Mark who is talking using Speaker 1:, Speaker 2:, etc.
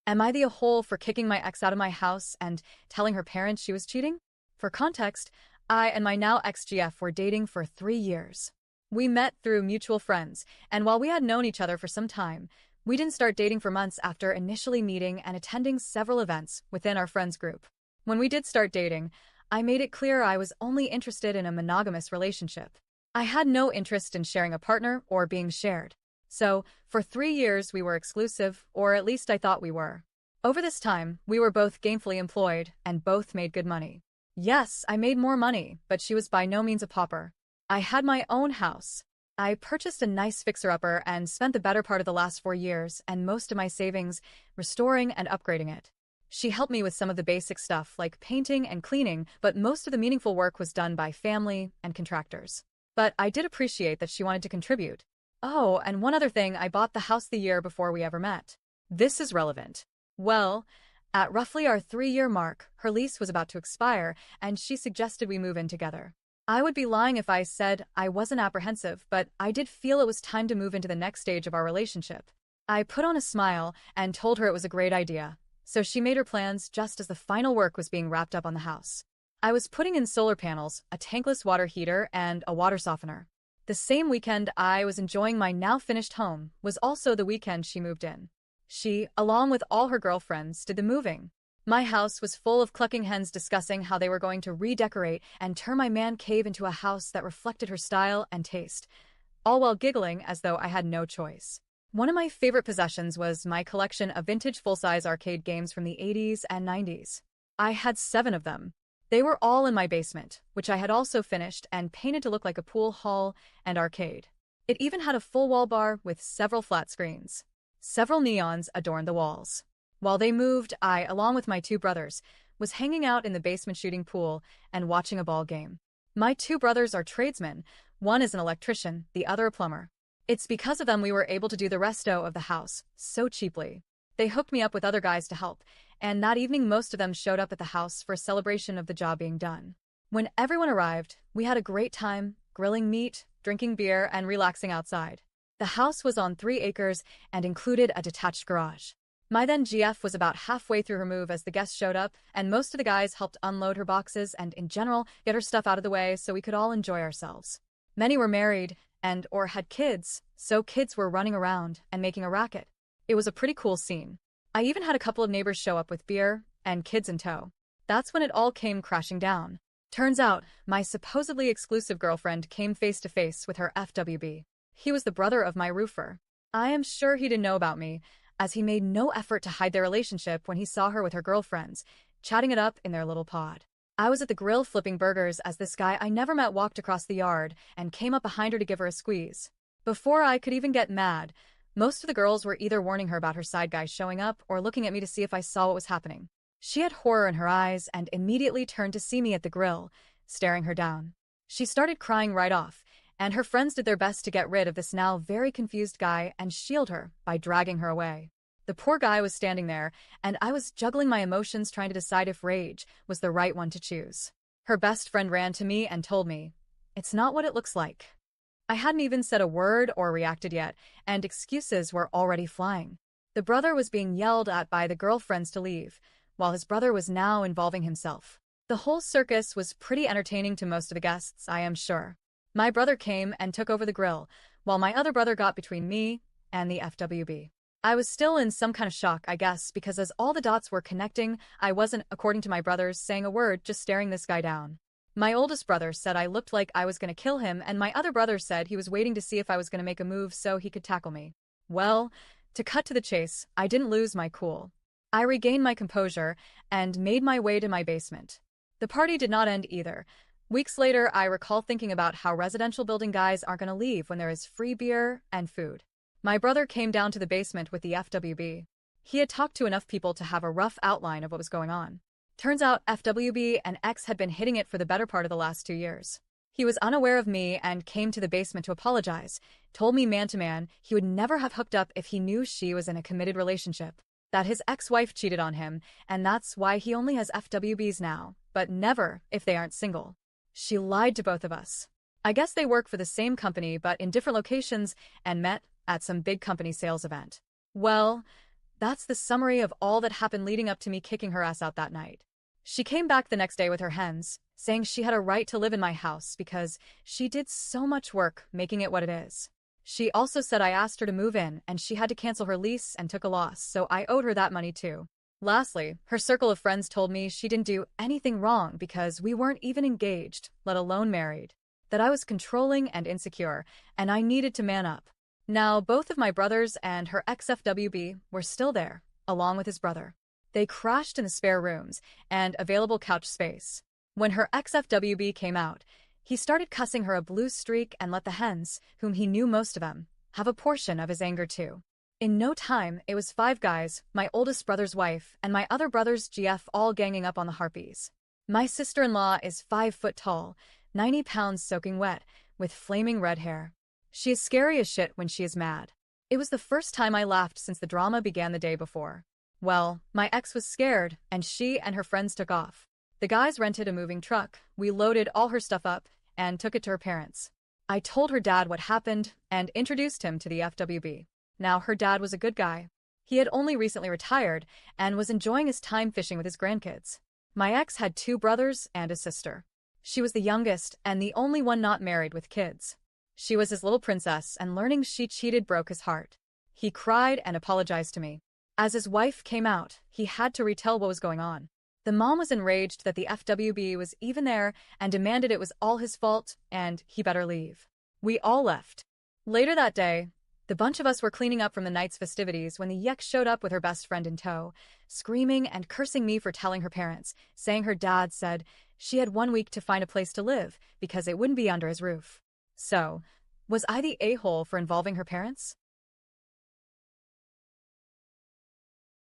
Speaker 1: Am I the a-hole for kicking my ex out of my house and telling her parents she was cheating? For context, I and my now ex-GF were dating for 3 years. We met through mutual friends, and while we had known each other for some time, we didn't start dating for months after initially meeting and attending several events within our friends group. When we did start dating, I made it clear I was only interested in a monogamous relationship. I had no interest in sharing a partner or being shared. So, for 3 years we were exclusive, or at least I thought we were. Over this time, we were both gainfully employed and both made good money. Yes, I made more money, but she was by no means a pauper. I had my own house. I purchased a nice fixer-upper and spent the better part of the last 4 years and most of my savings restoring and upgrading it. She helped me with some of the basic stuff like painting and cleaning, but most of the meaningful work was done by family and contractors. But I did appreciate that she wanted to contribute. Oh, and one other thing, I bought the house the year before we ever met. This is relevant. Well, at roughly our 3-year mark, her lease was about to expire, and she suggested we move in together. I would be lying if I said I wasn't apprehensive, but I did feel it was time to move into the next stage of our relationship. I put on a smile and told her it was a great idea, so she made her plans just as the final work was being wrapped up on the house. I was putting in solar panels, a tankless water heater, and a water softener. The same weekend I was enjoying my now-finished home was also the weekend she moved in. She, along with all her girlfriends, did the moving. My house was full of clucking hens discussing how they were going to redecorate and turn my man cave into a house that reflected her style and taste, all while giggling as though I had no choice. One of my favorite possessions was my collection of vintage full-size arcade games from the 80s and 90s. I had 7 of them. They were all in my basement, which I had also finished and painted to look like a pool hall and arcade. It even had a full wall bar with several flat screens. Several neons adorned the walls. While they moved, I, along with my 2 brothers, was hanging out in the basement shooting pool and watching a ball game. My 2 brothers are tradesmen. One is an electrician, the other a plumber. It's because of them we were able to do the resto of the house so cheaply. They hooked me up with other guys to help, and that evening most of them showed up at the house for a celebration of the job being done. When everyone arrived, we had a great time, grilling meat, drinking beer, and relaxing outside. The house was on 3 acres and included a detached garage. My then GF was about halfway through her move as the guests showed up, and most of the guys helped unload her boxes and, in general, get her stuff out of the way so we could all enjoy ourselves. Many were married and/or had kids, so kids were running around and making a racket. It was a pretty cool scene. I even had a couple of neighbors show up with beer and kids in tow. That's when it all came crashing down. Turns out, my supposedly exclusive girlfriend came face to face with her FWB. He was the brother of my roofer. I am sure he didn't know about me, as he made no effort to hide their relationship when he saw her with her girlfriends, chatting it up in their little pod. I was at the grill flipping burgers as this guy I never met walked across the yard and came up behind her to give her a squeeze. Before I could even get mad, most of the girls were either warning her about her side guy showing up or looking at me to see if I saw what was happening. She had horror in her eyes and immediately turned to see me at the grill, staring her down. She started crying right off, and her friends did their best to get rid of this now very confused guy and shield her by dragging her away. The poor guy was standing there, and I was juggling my emotions trying to decide if rage was the right one to choose. Her best friend ran to me and told me, "It's not what it looks like." I hadn't even said a word or reacted yet, and excuses were already flying. The brother was being yelled at by the girlfriends to leave, while his brother was now involving himself. The whole circus was pretty entertaining to most of the guests, I am sure. My brother came and took over the grill, while my other brother got between me and the FWB. I was still in some kind of shock, I guess, because as all the dots were connecting, I wasn't, according to my brothers, saying a word, just staring this guy down. My oldest brother said I looked like I was going to kill him, and my other brother said he was waiting to see if I was going to make a move so he could tackle me. Well, to cut to the chase, I didn't lose my cool. I regained my composure and made my way to my basement. The party did not end either. Weeks later, I recall thinking about how residential building guys aren't going to leave when there is free beer and food. My brother came down to the basement with the FWB. He had talked to enough people to have a rough outline of what was going on. Turns out FWB and X had been hitting it for the better part of the last 2 years. He was unaware of me and came to the basement to apologize, told me man to man he would never have hooked up if he knew she was in a committed relationship, that his ex-wife cheated on him, and that's why he only has FWBs now, but never if they aren't single. She lied to both of us. I guess they work for the same company but in different locations and met at some big company sales event. Well, That's the summary of all that happened leading up to me kicking her ass out that night. She came back the next day with her hens, saying she had a right to live in my house because she did so much work making it what it is. She also said I asked her to move in and she had to cancel her lease and took a loss, so I owed her that money too. Lastly, her circle of friends told me she didn't do anything wrong because we weren't even engaged, let alone married. That I was controlling and insecure, and I needed to man up. Now, both of my brothers and her ex-FWB were still there, along with his brother. They crashed in the spare rooms and available couch space. When her ex-FWB came out, he started cussing her a blue streak and let the hens, whom he knew most of them, have a portion of his anger too. In no time, it was 5 guys, my oldest brother's wife, and my other brother's GF all ganging up on the harpies. My sister-in-law is 5 foot tall, 90 pounds soaking wet, with flaming red hair. She is scary as shit when she is mad. It was the first time I laughed since the drama began the day before. Well, my ex was scared, and she and her friends took off. The guys rented a moving truck, we loaded all her stuff up, and took it to her parents. I told her dad what happened, and introduced him to the FWB. Now, her dad was a good guy. He had only recently retired, and was enjoying his time fishing with his grandkids. My ex had 2 brothers and a sister. She was the youngest, and the only one not married with kids. She was his little princess, and learning she cheated broke his heart. He cried and apologized to me. As his wife came out, he had to retell what was going on. The mom was enraged that the FWB was even there and demanded it was all his fault and he better leave. We all left. Later that day, the bunch of us were cleaning up from the night's festivities when the Yek showed up with her best friend in tow, screaming and cursing me for telling her parents, saying her dad said she had 1 week to find a place to live because it wouldn't be under his roof. So, was I the a-hole for involving her parents?